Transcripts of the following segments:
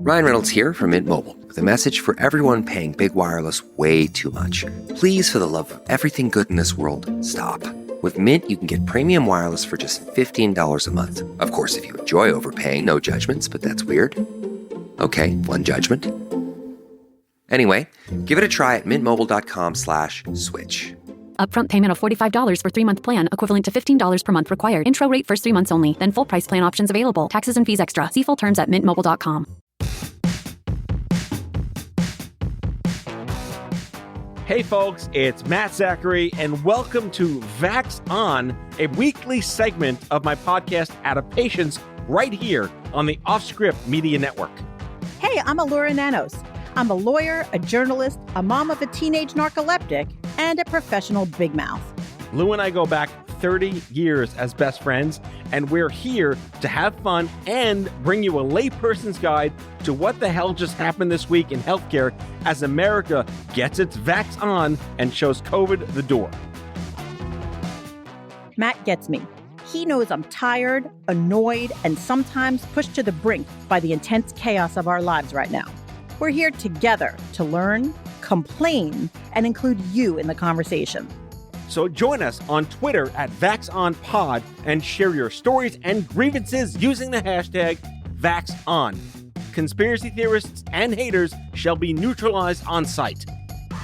Ryan Reynolds here from Mint Mobile with a message for everyone paying big wireless way too much. Please, for the love of everything good in this world, stop. With Mint, you can get premium wireless for just $15 a month. Of course, if you enjoy overpaying, no judgments, but that's weird. Okay, one judgment. Anyway, give it a try at mintmobile.com/switch. Upfront payment of $45 for 3-month plan, equivalent to $15 per month required. Intro rate first 3 months only, then full price plan options available. Taxes and fees extra. See full terms at mintmobile.com. Hey folks, it's Matt Zachary, and welcome to Vax On, a weekly segment of my podcast Adaptations right here on the Offscript Media Network. Hey, I'm Elura Nanos. I'm a lawyer, a journalist, a mom of a teenage narcoleptic, and a professional big mouth. Lou and I go back 30 years as best friends, and we're here to have fun and bring you a layperson's guide to what the hell just happened this week in healthcare as America gets its vax on and shows COVID the door. Matt gets me. He knows I'm tired, annoyed, and sometimes pushed to the brink by the intense chaos of our lives right now. We're here together to learn, complain, and include you in the conversation. So join us on Twitter at VaxOnPod and share your stories and grievances using the hashtag VaxOn. Conspiracy theorists and haters shall be neutralized on sight. All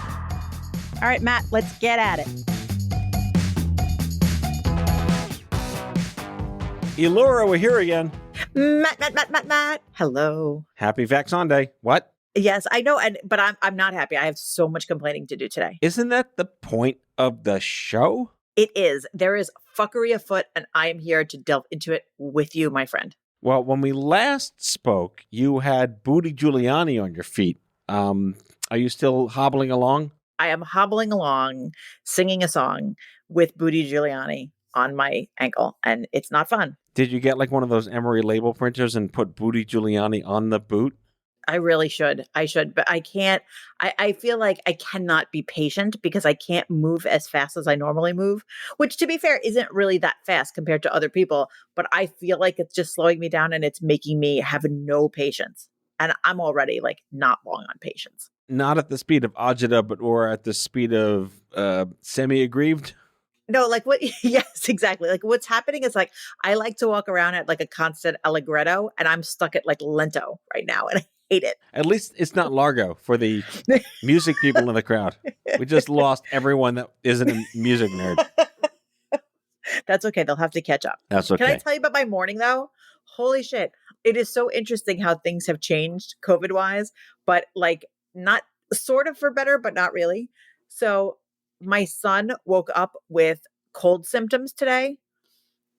right, Matt, let's get at it. Elura, we're here again. Matt. Hello. Happy Vax On Day. What? Yes, I know, but I'm not happy. I have so much complaining to do today. Isn't that the point of the show? It is. There is fuckery afoot, and I am here to delve into it with you, my friend. Well, when we last spoke, you had Booty Giuliani on your feet. Are you still hobbling along? I am hobbling along, singing a song with Booty Giuliani on my ankle, and it's not fun. Did you get like one of those Emery label printers and put Booty Giuliani on the boot? I really should. I should, but I can't. I feel like I cannot be patient because I can't move as fast as I normally move, which to be fair, isn't really that fast compared to other people. But I feel like it's just slowing me down and it's making me have no patience. And I'm already like not long on patience. Not at the speed of agita, but or at the speed of semi-aggrieved? No, like what? Yes, exactly. Like what's happening is like I like to walk around at like a constant allegretto and I'm stuck at like lento right now. And I hate it. At least it's not Largo for the music people in the crowd. We just lost everyone that isn't a music nerd. That's okay. They'll have to catch up. That's okay. Can I tell you about my morning though? Holy shit. It is so interesting how things have changed COVID wise, but like not sort of for better, but not really. So my son woke up with cold symptoms today.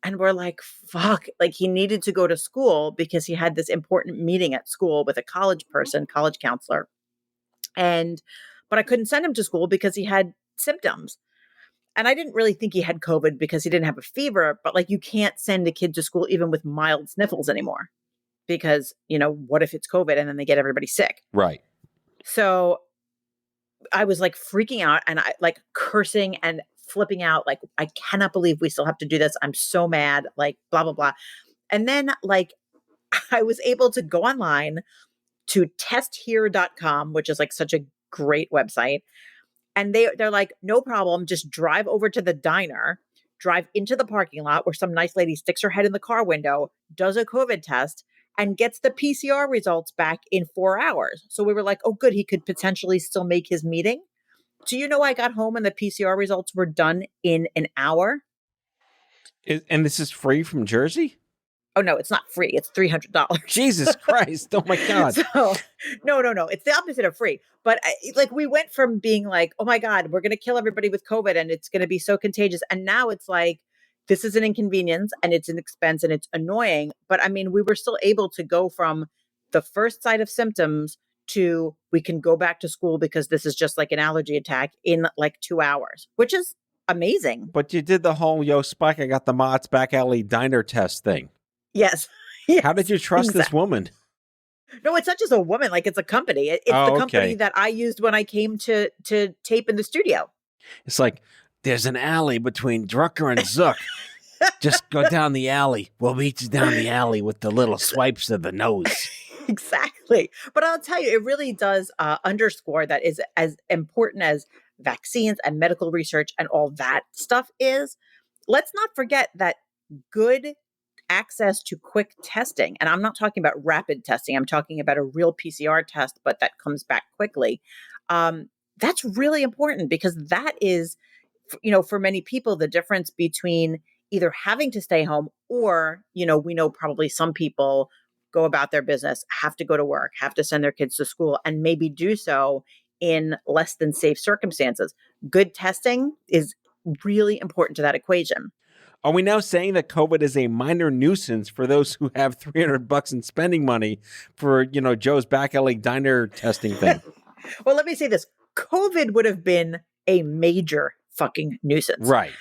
And we're like, fuck, like he needed to go to school because he had this important meeting at school with a college counselor. But I couldn't send him to school because he had symptoms. And I didn't really think he had COVID because he didn't have a fever, but like you can't send a kid to school even with mild sniffles anymore because, you know, what if it's COVID and then they get everybody sick? Right. So I was like freaking out and I like cursing and flipping out, like, I cannot believe we still have to do this. I'm so mad, like, blah, blah, blah. And then, like, I was able to go online to testhere.com, which is like such a great website. And they're like, no problem. Just drive over to the diner, drive into the parking lot where some nice lady sticks her head in the car window, does a COVID test, and gets the PCR results back in 4 hours. So we were like, oh, good. He could potentially still make his meeting. Do you know I got home and the PCR results were done in an hour? And this is free from Jersey? Oh, no, it's not free. It's $300. Jesus Christ. Oh, my God. So, no. It's the opposite of free. But like we went from being like, oh, my God, we're going to kill everybody with COVID and it's going to be so contagious. And now it's like, this is an inconvenience and it's an expense and it's annoying. But I mean, we were still able to go from the first sight of symptoms to we can go back to school because this is just like an allergy attack in like 2 hours, which is amazing. But you did the whole, yo, Spike, I got the Mott's back alley diner test thing. Yes. How did you trust this woman? No, it's not just a woman. Like it's a company. It's the company that I used when I came to tape in the studio. It's like, there's an alley between Drucker and Zook. Just go down the alley. We'll meet you down the alley with the little swipes of the nose. Exactly. But I'll tell you, it really does underscore that is as important as vaccines and medical research and all that stuff is. Let's not forget that good access to quick testing, and I'm not talking about rapid testing, I'm talking about a real PCR test, but that comes back quickly. That's really important because that is, for many people, the difference between either having to stay home or, we know probably some people go about their business, have to go to work, have to send their kids to school, and maybe do so in less than safe circumstances. Good testing is really important to that equation. Are we now saying that COVID is a minor nuisance for those who have $300 in spending money for, Joe's back alley diner testing thing? Well, let me say this. COVID would have been a major fucking nuisance. Right.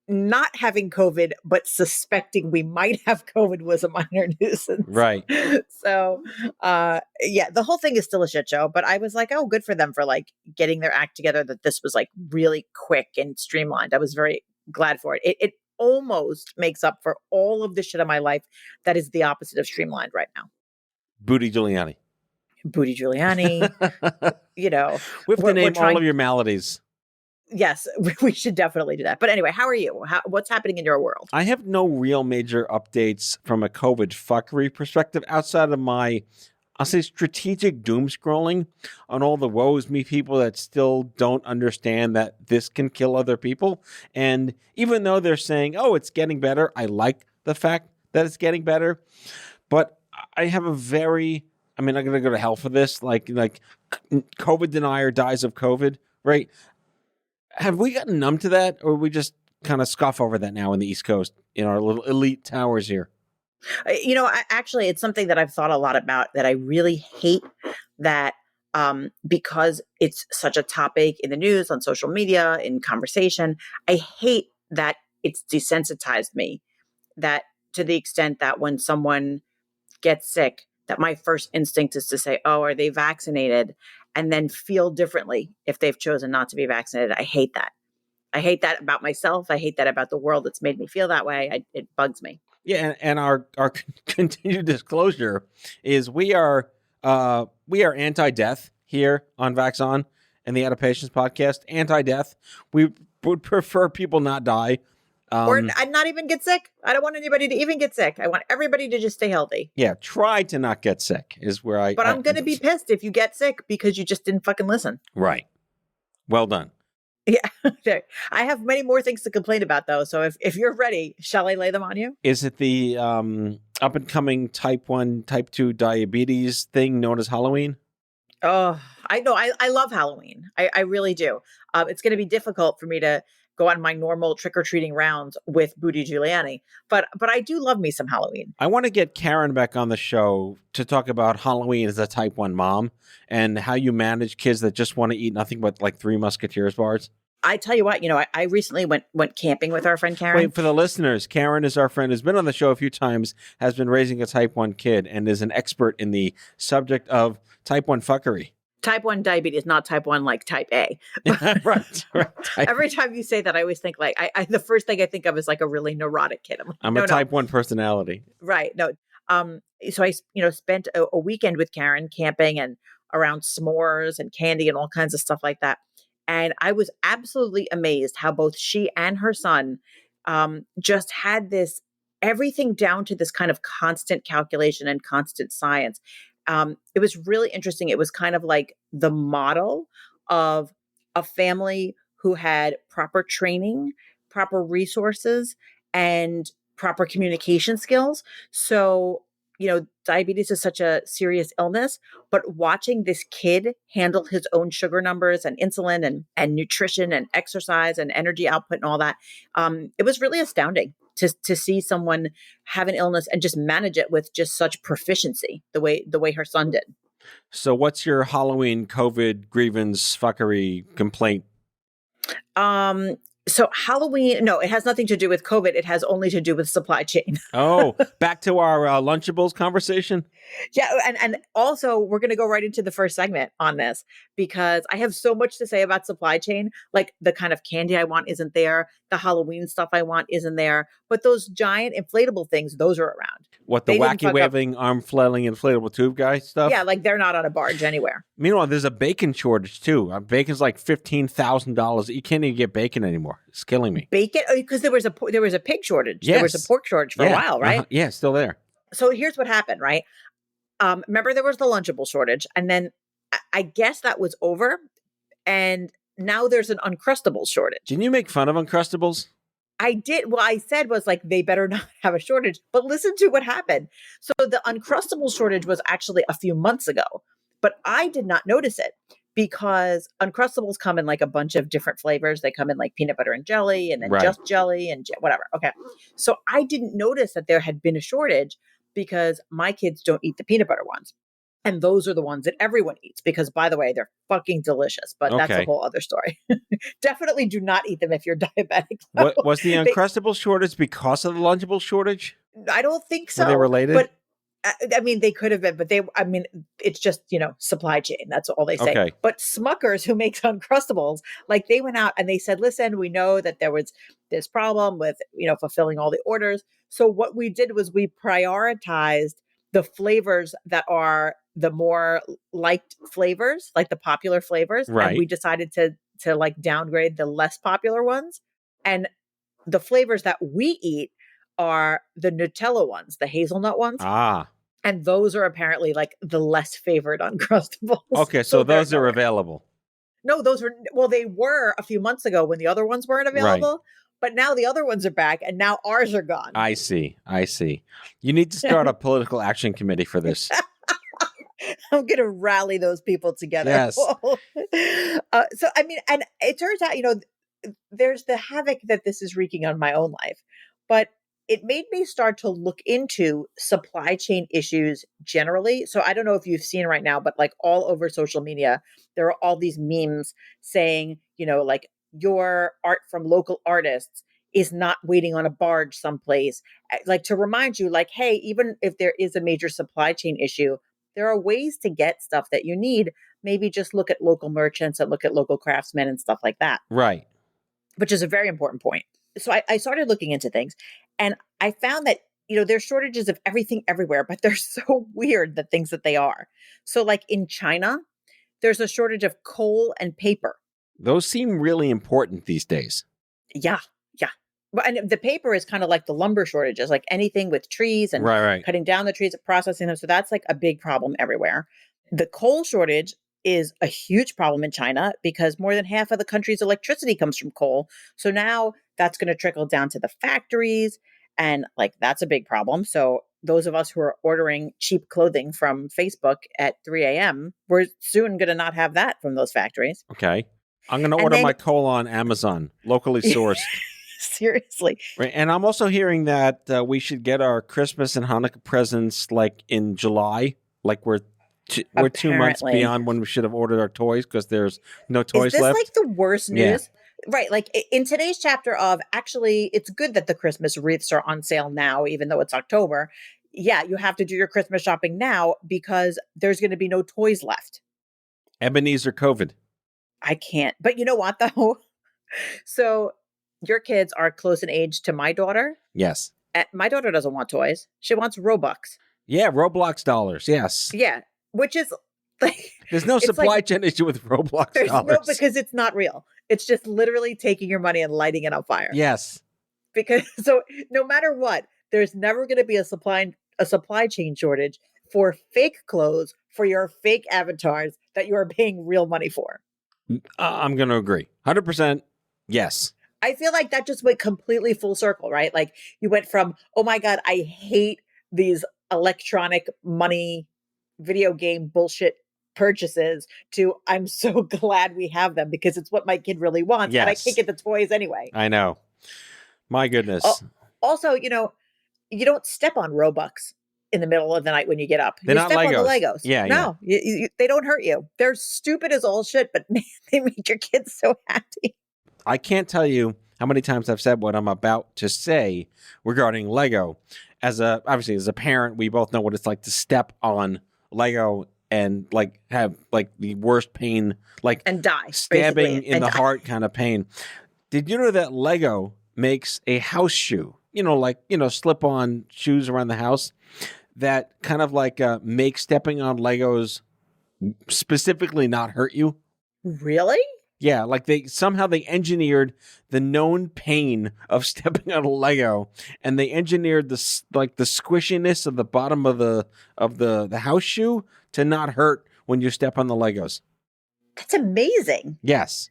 Not having COVID, but suspecting we might have COVID was a minor nuisance. Right. So, the whole thing is still a shit show, but I was like, oh, good for them for like getting their act together, that this was like really quick and streamlined. I was very glad for it. It almost makes up for all of the shit in my life that is the opposite of streamlined right now. Booty Giuliani. Booty Giuliani, We have to name all of your maladies. Yes, we should definitely do that. But anyway, how are you? What's happening in your world? I have no real major updates from a COVID fuckery perspective outside of my, I'll say, strategic doom scrolling on all the woes me people that still don't understand that this can kill other people. And even though they're saying, oh, it's getting better, I like the fact that it's getting better. But I have I'm going to go to hell for this. Like COVID denier dies of COVID, right? Have we gotten numb to that, or we just kind of scoff over that now in the East Coast in our little elite towers here? Actually, it's something that I've thought a lot about, that I really hate that because it's such a topic in the news, on social media, in conversation. I hate that it's desensitized me, that to the extent that when someone gets sick, that my first instinct is to say, oh, are they vaccinated? And then feel differently if they've chosen not to be vaccinated. I hate that. I hate that about myself. I hate that about the world. It's made me feel that way. It bugs me. Yeah, and our continued disclosure is we are anti-death here on Vax On and the Adaptations podcast. Anti-death. We would prefer people not die. Or not even get sick. I don't want anybody to even get sick. I want everybody to just stay healthy. Yeah, try to not get sick is where I... But I'm going to be pissed if you get sick because you just didn't fucking listen. Right. Well done. Yeah. I have many more things to complain about, though. So if you're ready, shall I lay them on you? Is it the up-and-coming type 1, type 2 diabetes thing known as Halloween? Oh, I know. I love Halloween. I really do. It's going to be difficult for me to go on my normal trick-or-treating rounds with Booty Giuliani. But I do love me some Halloween. I want to get Karen back on the show to talk about Halloween as a type 1 mom and how you manage kids that just want to eat nothing but like Three Musketeers bars. I tell you what, I recently went camping with our friend Karen. Wait, for the listeners, Karen is our friend, has been on the show a few times, has been raising a type 1 kid, and is an expert in the subject of type 1 fuckery. Type 1 diabetes, not type 1 like type A. Right. Every time you say that, I always think like, the first thing I think of is like a really neurotic kid. I'm a type 1 personality. Right. No. So I, spent a weekend with Karen camping and around s'mores and candy and all kinds of stuff like that. And I was absolutely amazed how both she and her son just had this, everything down to this kind of constant calculation and constant science. It was really interesting. It was kind of like the model of a family who had proper training, proper resources, and proper communication skills. So, diabetes is such a serious illness, but watching this kid handle his own sugar numbers and insulin and nutrition and exercise and energy output and all that, it was really astounding to see someone have an illness and just manage it with just such proficiency, the way her son did. So what's your Halloween COVID grievance fuckery complaint? So Halloween, no, it has nothing to do with COVID. It has only to do with supply chain. Oh, back to our Lunchables conversation. Yeah, and also we're going to go right into the first segment on this because I have so much to say about supply chain. Like the kind of candy I want isn't there, the Halloween stuff I want isn't there, but those giant inflatable things, those are around. What, the They didn't wacky fuck up- waving, arm flailing, inflatable tube guy stuff? Yeah, like they're not on a barge anywhere. Meanwhile, there's a bacon shortage too. Bacon's like $15,000. You can't even get bacon anymore. It's killing me. Bacon, because there was a pig shortage. Yes. There was a pork shortage for a while, right? Uh-huh. Yeah, still there. So here's what happened, right? Remember there was the Lunchable shortage, and then I guess that was over, and now there's an Uncrustables shortage. Didn't you make fun of Uncrustables? I did. What I said was like, they better not have a shortage, but listen to what happened. So the Uncrustables shortage was actually a few months ago, but I did not notice it because Uncrustables come in like a bunch of different flavors. They come in like peanut butter and jelly and then just jelly and whatever. Okay. So I didn't notice that there had been a shortage because my kids don't eat the peanut butter ones. And those are the ones that everyone eats because, by the way, they're fucking delicious. But that's a whole other story. Definitely do not eat them if you're diabetic. What was the Uncrustables shortage because of the Lunchables shortage? I don't think so. Were they related? But I mean, they could have been, but it's just, supply chain. That's all they say. Okay. But Smuckers, who makes Uncrustables, like they went out and they said, listen, we know that there was this problem with, fulfilling all the orders. So what we did was we prioritized the flavors that are the more liked flavors, like the popular flavors. Right. And we decided to like downgrade the less popular ones. And the flavors that we eat are the Nutella ones, the hazelnut ones. Ah. And those are apparently like the less favored Uncrustables. Okay, so those are available. No, they were a few months ago when the other ones weren't available. Right. But now the other ones are back and now ours are gone. I see. You need to start a political action committee for this. I'm going to rally those people together. Yes. So, I mean, and it turns out, there's the havoc that this is wreaking on my own life. But it made me start to look into supply chain issues generally. So I don't know if you've seen right now, but like all over social media, there are all these memes saying, like your art from local artists is not waiting on a barge someplace. Like to remind you, like, hey, even if there is a major supply chain issue, there are ways to get stuff that you need. Maybe just look at local merchants and look at local craftsmen and stuff like that. Right. Which is a very important point. So I started looking into things and I found that, there's shortages of everything everywhere, but they're so weird, the things that they are. So like in China, there's a shortage of coal and paper. Those seem really important these days. Yeah. And the paper is kind of like the lumber shortages, like anything with trees and cutting down the trees, processing them. So that's like a big problem everywhere. The coal shortage is a huge problem in China because more than half of the country's electricity comes from coal. So now that's going to trickle down to the factories and like that's a big problem. So those of us who are ordering cheap clothing from Facebook at 3 a.m., we're soon going to not have that from those factories. Okay. I'm going to order my coal on Amazon, locally sourced. Seriously. Right. And I'm also hearing that we should get our Christmas and Hanukkah presents like in July, like we're 2 months beyond when we should have ordered our toys because there's no toys left. Is this like the worst news? Yeah. Right. Like in today's chapter of actually, it's good that the Christmas wreaths are on sale now, even though it's October. Yeah, you have to do your Christmas shopping now because there's going to be no toys left. Ebenezer COVID. I can't. But you know what, though? So your kids are close in age to my daughter. Yes. My daughter doesn't want toys. She wants Robux. Yeah, Roblox dollars. Yes. Yeah. Which is like... There's no supply chain issue with Roblox dollars. No, because it's not real. It's just literally taking your money and lighting it on fire. Yes. Because so no matter what, there's never going to be a supply chain shortage for fake clothes for your fake avatars that you are paying real money for. I'm going to agree. 100% yes. I feel like that just went completely full circle, right? Like you went from, oh my God, I hate these electronic money video game bullshit purchases to I'm so glad we have them because it's what my kid really wants. Yes. And I can't get the toys anyway. I know. My goodness. Also, you don't step on Robux in the middle of the night when you get up. They're not step Legos. on the Legos. Yeah. No, they don't hurt you. They're stupid as all shit, but man, they make your kids so happy. I can't tell you how many times I've said what I'm about to say regarding Lego. Obviously, as a parent, we both know what it's like to step on Lego and like have like the worst pain, like and die, stabbing in the heart kind of pain. Did you know that Lego makes a house shoe? Slip-on shoes around the house that kind of like make stepping on Legos specifically not hurt you. Really? Yeah, like they engineered the known pain of stepping on a Lego, and they engineered the squishiness of the bottom of the house shoe to not hurt when you step on the Legos. That's amazing. Yes.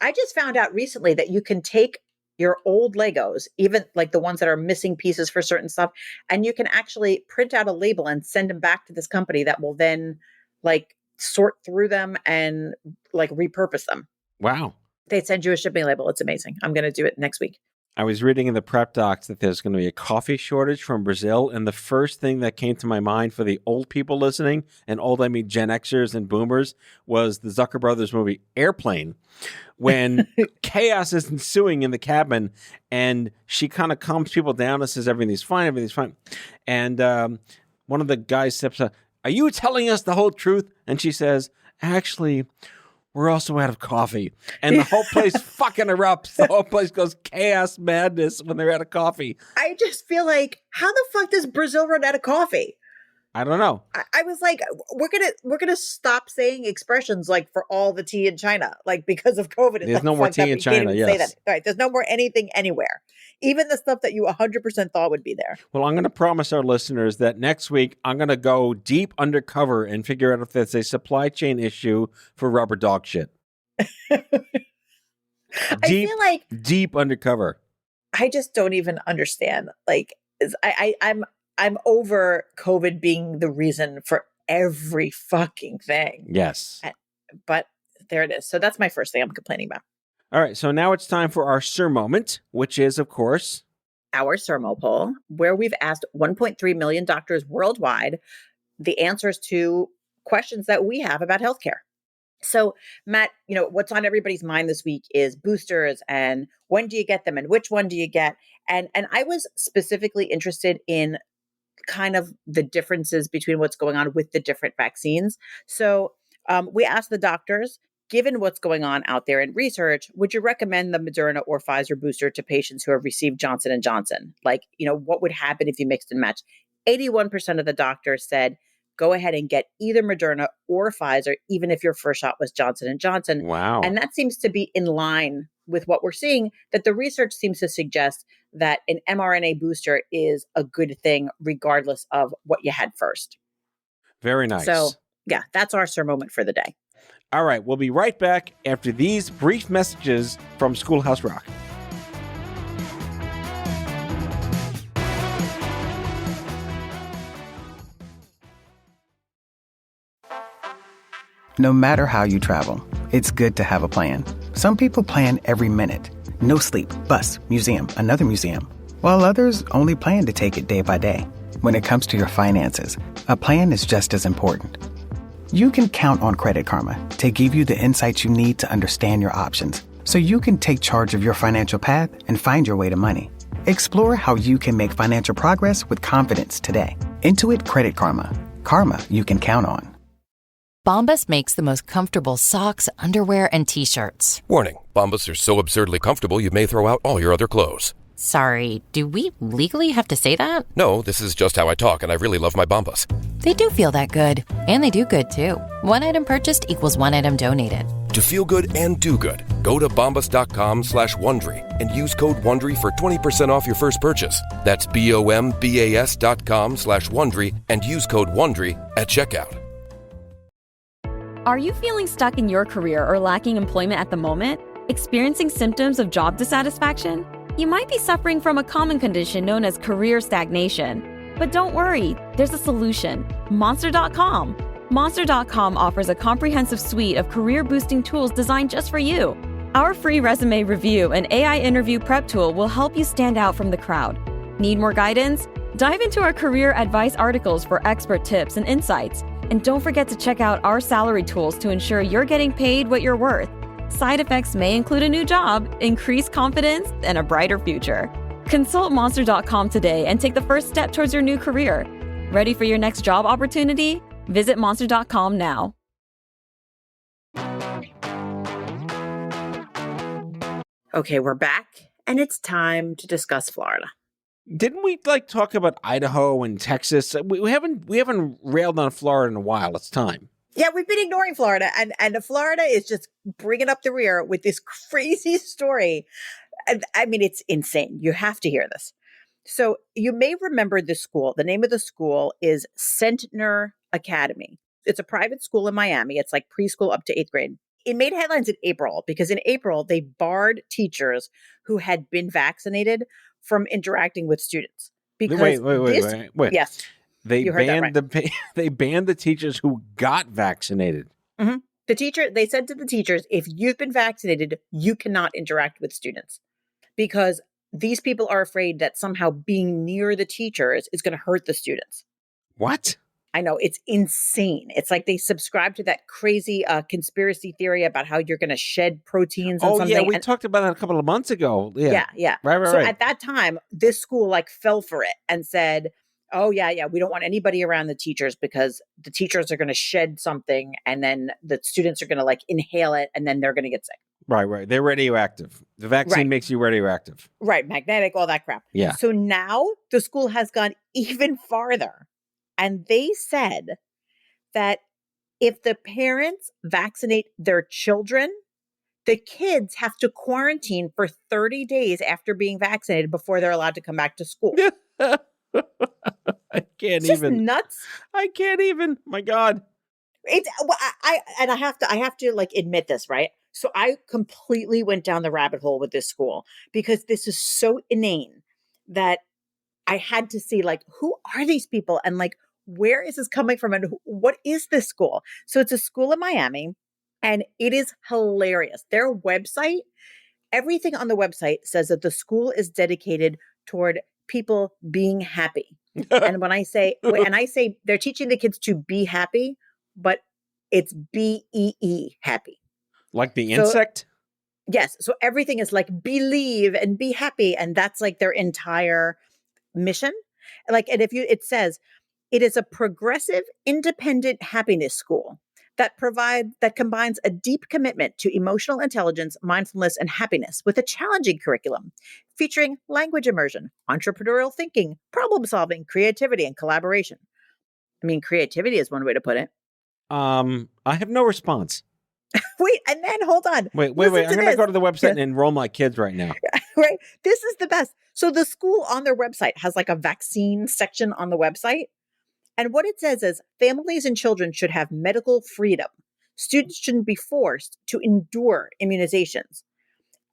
I just found out recently that you can take your old Legos, even like the ones that are missing pieces for certain stuff, and you can actually print out a label and send them back to this company that will then like sort through them and like repurpose them. Wow. They send you a shipping label. It's amazing. I'm going to do it next week. I was reading in the prep docs that there's going to be a coffee shortage from Brazil. And the first thing that came to my mind for the old people listening, and old, I mean Gen Xers and boomers, was the Zucker Brothers movie Airplane, when chaos is ensuing in the cabin and she kind of calms people down and says, everything's fine. And one of the guys steps up, are you telling us the whole truth? And she says, actually, we're also out of coffee. And the whole place fucking erupts. The whole place goes chaos madness when they're out of coffee. I just feel like, how the fuck does Brazil run out of coffee? I don't know. I was like, we're gonna stop saying expressions like for all the tea in China, like because of COVID. There's no more tea in China. Yes. Say that. Right. There's no more anything anywhere. Even the stuff that you 100% thought would be there. Well, I'm going to promise our listeners that next week I'm going to go deep undercover and figure out if there's a supply chain issue for rubber dog shit. I feel like deep undercover. I just don't even understand. Like, I'm over COVID being the reason for every fucking thing. Yes. But there it is. So that's my first thing I'm complaining about. All right. So now it's time for our Sir Moment, which is, of course, our Sermo poll, where we've asked 1.3 million doctors worldwide the answers to questions that we have about healthcare. So, Matt, what's on everybody's mind this week is boosters and when do you get them and which one do you get? And I was specifically interested in kind of the differences between what's going on with the different vaccines. So we asked the doctors, given what's going on out there in research, would you recommend the Moderna or Pfizer booster to patients who have received Johnson & Johnson? Like, what would happen if you mixed and matched? 81% of the doctors said, go ahead and get either Moderna or Pfizer, even if your first shot was Johnson & Johnson. Wow. And that seems to be in line with what we're seeing, that the research seems to suggest that an mRNA booster is a good thing, regardless of what you had first. Very nice. So, yeah, that's our Sir Moment for the day. All right. We'll be right back after these brief messages from Schoolhouse Rock. No matter how you travel, it's good to have a plan. Some people plan every minute. No sleep, bus, museum, another museum. While others only plan to take it day by day. When it comes to your finances, a plan is just as important. You can count on Credit Karma to give you the insights you need to understand your options, so you can take charge of your financial path and find your way to money. Explore how you can make financial progress with confidence today. Intuit Credit Karma. Karma you can count on. Bombas makes the most comfortable socks, underwear, and T-shirts. Warning, Bombas are so absurdly comfortable you may throw out all your other clothes. Sorry, do we legally have to say that? No, this is just how I talk, and I really love my Bombas. They do feel that good. And they do good, too. One item purchased equals one item donated. To feel good and do good, go to bombas.com/Wondery and use code WONDERY for 20% off your first purchase. That's BOMBAS.com/Wondery and use code WONDERY at checkout. Are you feeling stuck in your career or lacking employment at the moment? Experiencing symptoms of job dissatisfaction? You might be suffering from a common condition known as career stagnation. But don't worry, there's a solution. Monster.com. Monster.com offers a comprehensive suite of career-boosting tools designed just for you. Our free resume review and AI interview prep tool will help you stand out from the crowd. Need more guidance? Dive into our career advice articles for expert tips and insights. And don't forget to check out our salary tools to ensure you're getting paid what you're worth. side effects may include a new job, increased confidence, and a brighter future. Consult Monster.com today and take the first step towards your new career. Ready for your next job opportunity? Visit Monster.com now. Okay, we're back, and it's time to discuss Florida. Didn't we talk about Idaho and Texas? We haven't railed on Florida in a while. It's time. Yeah, we've been ignoring Florida, and Florida is just bringing up the rear with this crazy story. I mean, it's insane. You have to hear this. So you may remember this school. The name of the school is Centner Academy. It's a private school in Miami. It's like preschool up to 8th grade. It made headlines in April because in April, they barred teachers who had been vaccinated from interacting with students. Because wait. Yes. They banned the teachers who got vaccinated. Mm-hmm. They said to the teachers, if you've been vaccinated, you cannot interact with students because these people are afraid that somehow being near the teachers is going to hurt the students. What? I know, it's insane. It's like they subscribe to that crazy conspiracy theory about how you're going to shed proteins and something. Oh, yeah, we talked about that a couple of months ago. Yeah. Right. So at that time, this school fell for it and said, oh, yeah, we don't want anybody around the teachers because the teachers are going to shed something and then the students are going to inhale it and then they're going to get sick. Right. They're radioactive. The vaccine makes you radioactive. Right, magnetic, all that crap. Yeah. So now the school has gone even farther. And they said that if the parents vaccinate their children, the kids have to quarantine for 30 days after being vaccinated before they're allowed to come back to school. I can't it's even. Just nuts. I can't even. My God. I have to admit this, right? So I completely went down the rabbit hole with this school because this is so inane that I had to see who are these people and where is this coming from and what is this school? So it's a school in Miami and it is hilarious. Their website, everything on the website says that the school is dedicated toward people being happy. And when I say they're teaching the kids to be happy, but it's BEE happy. Like the insect? Yes. So everything is believe and be happy. And that's their entire mission. And it says it is a progressive, independent happiness school that combines a deep commitment to emotional intelligence, mindfulness, and happiness with a challenging curriculum featuring language immersion, entrepreneurial thinking, problem solving, creativity, and collaboration. I mean, creativity is one way to put it. I have no response. Wait, and then hold on. Wait. I'm going to go to the website and enroll my kids right now. Right. This is the best. So the school on their website has a vaccine section on the website. And what it says is families and children should have medical freedom. Students shouldn't be forced to endure immunizations.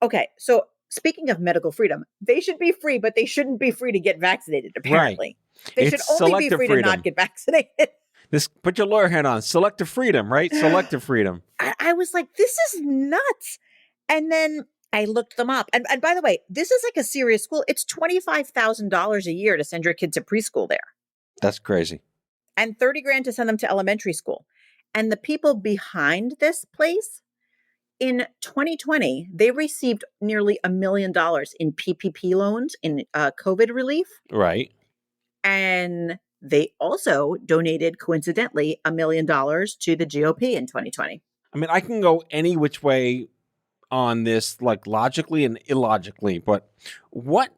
Okay. So speaking of medical freedom, they should be free, but they shouldn't be free to get vaccinated, apparently. Right. They should only be free to not get vaccinated. Put your lawyer hat on. Selective freedom, right? Selective freedom. I was like, this is nuts. And then I looked them up. And by the way, this is a serious school. It's $25,000 a year to send your kid to preschool there. That's crazy. And $30,000 to send them to elementary school. And the people behind this place, in 2020, they received nearly $1 million in PPP loans in COVID relief. Right. And they also donated, coincidentally, $1 million to the GOP in 2020. I mean, I can go any which way on this, logically and illogically, but what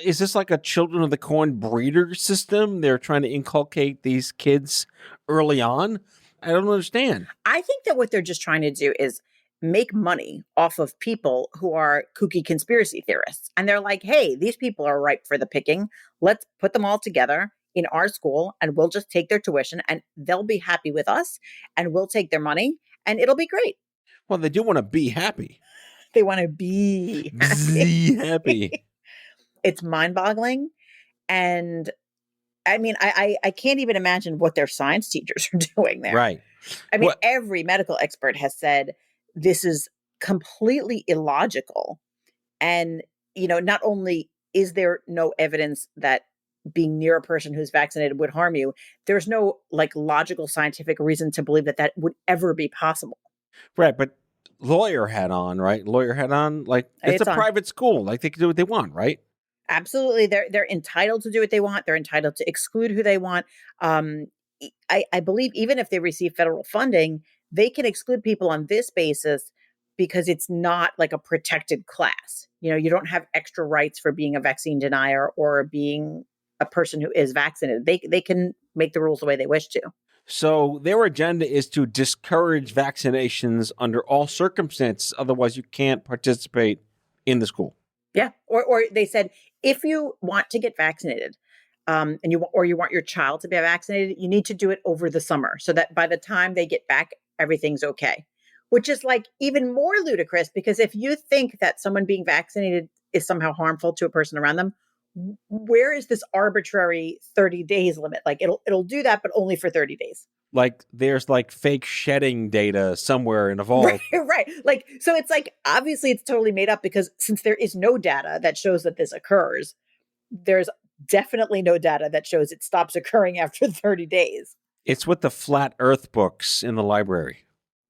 is this a Children of the Corn breeder system? They're trying to inculcate these kids early on? I don't understand. I think that what they're just trying to do is make money off of people who are kooky conspiracy theorists. And they're like, hey, these people are ripe for the picking. Let's put them all together in our school and we'll just take their tuition and they'll be happy with us and we'll take their money and it'll be great. Well, they do want to be happy. They want to be happy. It's mind-boggling. And I mean, I can't even imagine what their science teachers are doing there. Right. I mean, every medical expert has said this is completely illogical. And, not only is there no evidence that being near a person who's vaccinated would harm you, there's no logical scientific reason to believe that would ever be possible. Right. But lawyer hat on, right? Lawyer hat on. Like, it's a on. private school. Like, they can do what they want, right? Absolutely. They're entitled to do what they want. They're entitled to exclude who they want. I believe even if they receive federal funding, they can exclude people on this basis because it's not like a protected class. You don't have extra rights for being a vaccine denier or being a person who is vaccinated. They can make the rules the way they wish to. So their agenda is to discourage vaccinations under all circumstances. Otherwise, you can't participate in the school. Yeah. Or they said, if you want to get vaccinated, and you want your child to be vaccinated, you need to do it over the summer so that by the time they get back, everything's okay. Which is like even more ludicrous, because if you think that someone being vaccinated is somehow harmful to a person around them, where is this arbitrary 30 days limit? Like it'll do that, but only for 30 days. Like there's like fake shedding data somewhere in a vault. Right. Like, so it's like, obviously it's totally made up, because since there is no data that shows that this occurs, there's definitely no data that shows it stops occurring after 30 days. It's with the flat earth books in the library.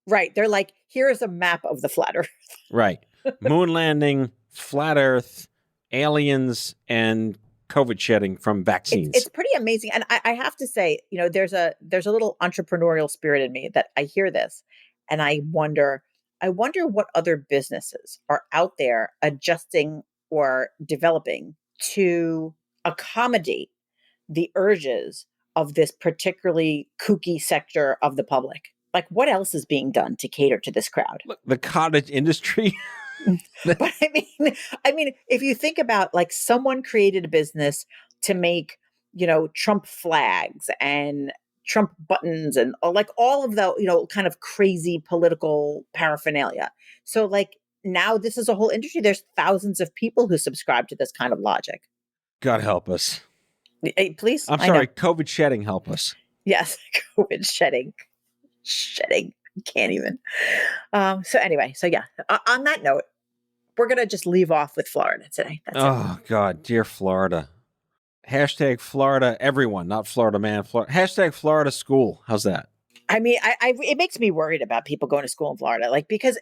Right. They're like, here's a map of the flat earth. Right. Moon landing, flat earth, aliens, and COVID shedding from vaccines. It's pretty amazing. And I have to say, there's a little entrepreneurial spirit in me that I hear this and I wonder what other businesses are out there adjusting or developing to accommodate the urges of this particularly kooky sector of the public. Like, what else is being done to cater to this crowd? Look, the cottage industry. But I mean, if you think about, like, someone created a business to make, Trump flags and Trump buttons and like all of the, kind of crazy political paraphernalia. So like now this is a whole industry. There's thousands of people who subscribe to this kind of logic. God help us. Hey, please. I'm sorry. COVID shedding, help us. Yes. COVID shedding. Can't even. So anyway, yeah, on that note, we're going to just leave off with Florida today. That's it. God, dear Florida. Hashtag Florida, everyone, not Florida man. Hashtag Florida school. How's that? I mean, it makes me worried about people going to school in Florida. Like, because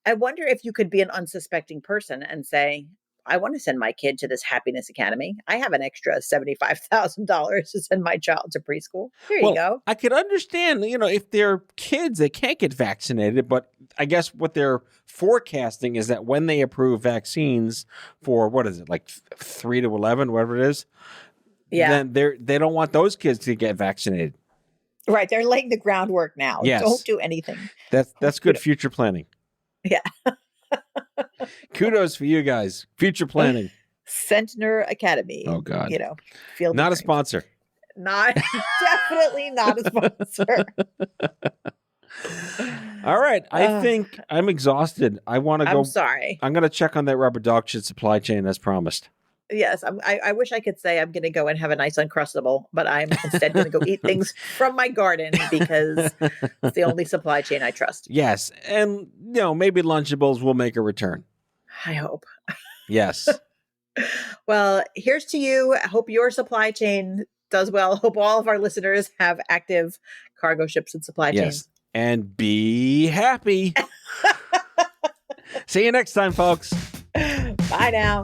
I wonder if you could be an unsuspecting person and say, I want to send my kid to this happiness academy. I have an extra $75,000 to send my child to preschool. Here you go. I could understand, if they're kids, they can't get vaccinated. But I guess what they're forecasting is that when they approve vaccines for, what is it, like 3 to 11, whatever it is, then they don't want those kids to get vaccinated. Right. They're laying the groundwork now. Yes. Don't do anything. That's good future planning. Yeah. Kudos for you guys. Future planning. Centner Academy. Oh, God. Field not a sponsor. Definitely not a sponsor. All right. I think I'm exhausted. I want to go. I'm sorry. I'm going to check on that rubber dog shit supply chain as promised. Yes. I wish I could say I'm going to go and have a nice Uncrustable, but I'm instead going to go eat things from my garden because it's the only supply chain I trust. Yes. And, maybe Lunchables will make a return. I hope. Yes. Well, here's to you. I hope your supply chain does well. Hope all of our listeners have active cargo ships and supply chains. Yes. And be happy. See you next time, folks. Bye now.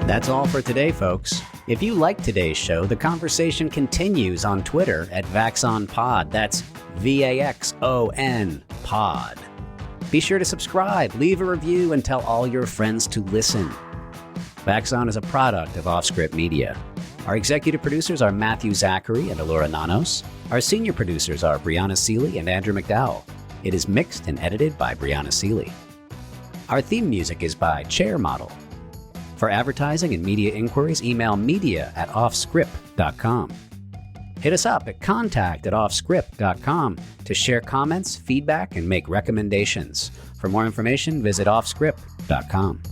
That's all for today, folks. If you like today's show, the conversation continues on Twitter at VaxonPod. That's VAXON Pod. Be sure to subscribe, leave a review, and tell all your friends to listen. Vaxon is a product of Offscript Media. Our executive producers are Matthew Zachary and Elura Nanos. Our senior producers are Brianna Seeley and Andrew McDowell. It is mixed and edited by Brianna Seeley. Our theme music is by Chair Model. For advertising and media inquiries, email media@offscript.com. Hit us up at contact@offscript.com to share comments, feedback, and make recommendations. For more information, visit offscript.com.